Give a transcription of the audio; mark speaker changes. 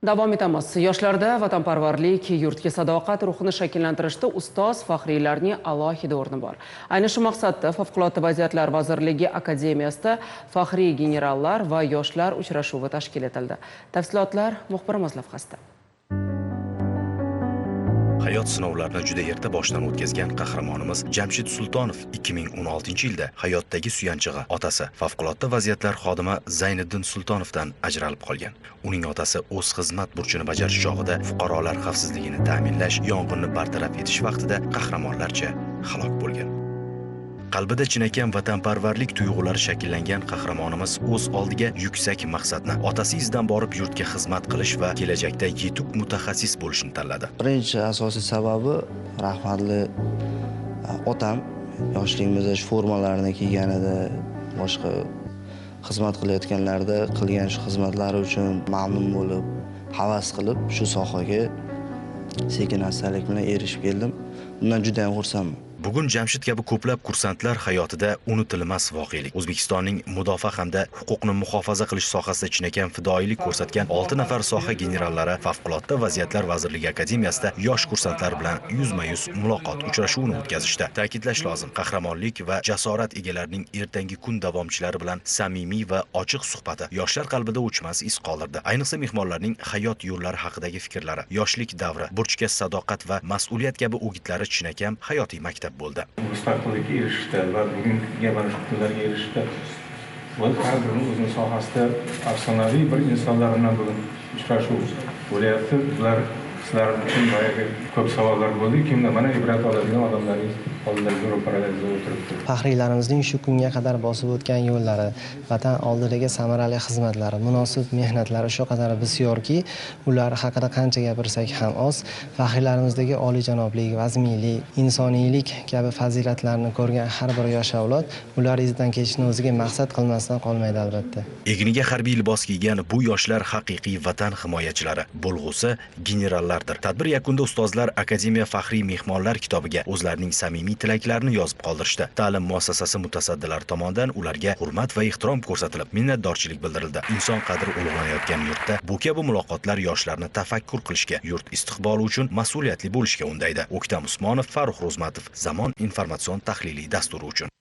Speaker 1: Davom etamiz. Yoshlarda vatanparvarlik, yurtga sadoqat ruhini shakllantirishda ustoz faxriylarning alohida o'rni bor. Ayni shu maqsadda Favqulodda vaziyatlar vazirligi akademiyasida faxriy generallar va yoshlar uchrashuvi tashkil etildi. Tafsilotlar muxbirimiz lavhasida.
Speaker 2: Hayot sinovlarini juda erta boshdan o'tkazgan qahramonimiz Jamshid Sultonov 2016-yilda hayotdagi suyanchig'i otasi favqulodda vaziyatlar xodimi Zayniddin Sultonovdan ajralib qolgan. Uning otasi o'z xizmat burchini bajarish chog'ida fuqarolar xavfsizligini ta'minlash, yong'inni bartaraf etish vaqtida qahramonlarcha halok bo'lgan. Qalbida chinakam vatanparvarlik tuyg'ulari shakllangan qahramonimiz o'z oldiga yuksak maqsadni, otasi izidan borib yurtga xizmat qilish va kelajakda yetuk mutaxassis bo'lishni tanladi.
Speaker 3: Birinchi asosiy sababi rahmatli otam yoshligimizda formalarini kiyganida, boshqa xizmat qilayotganlarda qilgan shu xizmatlari uchun mamnun bo'lib, havas qilib shu sohaga sekin-astalik bilan erishib keldim. Bundan juda ham xursandman.
Speaker 2: Bugun Jamshid kabi ko'plab kursantlar hayotida unutilmas voqelik. O'zbekistonning mudofaa hamda huquqni muhofaza qilish sohasida chinakam fidoyilik ko'rsatgan 6 nafar soha generallari Favqulodda vaziyatlar vazirligi akademiyasida yosh kursantlar bilan yuzma-yuz muloqot uchrashuvini o'tkazishdi. Ta'kidlash lozim, qahramonlik va jasorat egalarining ertangi kun davomchilari bilan samimiy va ochiq suhbati yoshlar qalbida o'chmas iz qoldirdi. Ayniqsa mehmonlarning hayot yo'llari haqidagi fikrlari, yoshlik davri, burchga sadoqat va mas'uliyat kabi o'gitlari chinakam hayotiy maktab bo'ldi.
Speaker 4: Mustaqillikka erishishda va bugungi mana shu kunlarga erishishda har birining o'zining sohasida afsonaviy bir insonlar bilan bugun uchrashuv bo'lyapti. Bular sizlar uchun boyagi ko'p savollar bo'ldi. Kimda mana ibrat oladigan odamlaringiz oldingizda ro'parangizda o'tiribdi.
Speaker 5: Faxriylarimizning shu kunga qadar bosib o'tgan yo'llari, vatan oldidagi samarali xizmatlari, munosib mehnatlari shu qadar bisyorki, ular haqida qancha gapirsak ham oz. Faxriylarimizdagi oliyjanoblik, vazmiylik, insoniylik kabi fazilatlarni ko'rgan har bir yosh avlod ular izidan ketishni o'ziga maqsad qilmasdan qolmaydi albatta.
Speaker 2: Egniga harbiy libos kiygan bu yoshlar haqiqiy vatan himoyachilari, bo'lg'usi generallardir. Tadbir yakunida ustozlar akademiya faxriy mehmonlar kitobiga o'zlarining samimiy tilaklarini yozib qoldirishdi. Ta'lim muassasasi mutasaddilari tomonidan ularga hurmat va ehtirom ko'rsatilib, minnatdorchilik bildirildi. Inson qadri ulug'lanayotgan yurtda bu kabi muloqotlar yoshlarni tafakkur qilishga, yurt istiqboli uchun mas'uliyatli bo'lishga undaydi. O'ktam Usmonov, Farruh Ro'zmatov, Zamon informatsion tahliliy dasturi uchun.